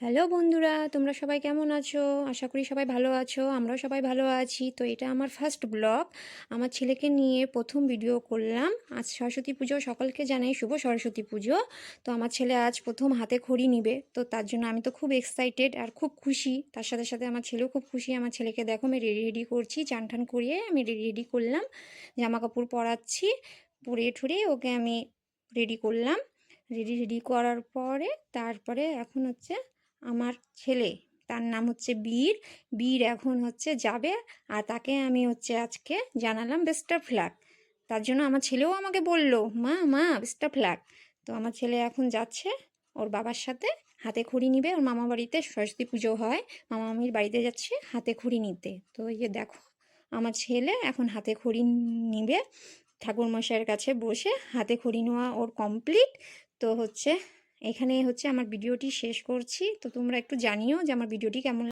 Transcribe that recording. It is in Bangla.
হ্যালো বন্ধুরা, তোমরা সবাই কেমন আছো? আশা করি সবাই ভালো আছো। আমরাও সবাই ভালো আছি। তো এটা আমার ফার্স্ট ব্লগ। আমার ছেলেকে নিয়ে প্রথম ভিডিও করলাম। আজ সরস্বতী পুজো, সকলকে জানাই শুভ সরস্বতী পুজো। তো আমার ছেলে আজ প্রথম হাতে খড়ি নিবে, তো তার জন্য আমি তো খুব এক্সাইটেড আর খুব খুশি। তার সাথে সাথে আমার ছেলেও খুব খুশি। আমার ছেলেকে দেখো আমি রেডি করছি, চান টান করিয়ে আমি রেডি করলাম, জামা কাপড় পরাচ্ছি, পরিয়ে ঠুরিয়ে ওকে আমি রেডি করলাম। রেডি করার পরে তারপরে এখন হচ্ছে আমার ছেলে, তার নাম হচ্ছে বীর। বীর এখন হচ্ছে যাবে, আর তাকে আমি হচ্ছে আজকে জানালাম বেস্ট অফ লাক। তার জন্য আমার ছেলেও আমাকে বলল, মা মা বেস্ট অফ লাক। তো আমার ছেলে এখন যাচ্ছে ওর বাবার সাথে হাতে খড়ি নিবে। ওর মামা বাড়িতে সরস্বতী পুজো হয়, মামা মামির বাড়িতে যাচ্ছে হাতে খড়ি নিতে। তো এই যে দেখো আমার ছেলে এখন হাতে খড়ি নিবে, ঠাকুরমশাইয়ের কাছে বসে হাতে খড়ি নেওয়া ওর কমপ্লিট। তো হচ্ছে এখানে হচ্ছে আমার ভিডিওটি শেষ করছি। তো তোমরা একটু জানিও যে আমার ভিডিওটি কেমন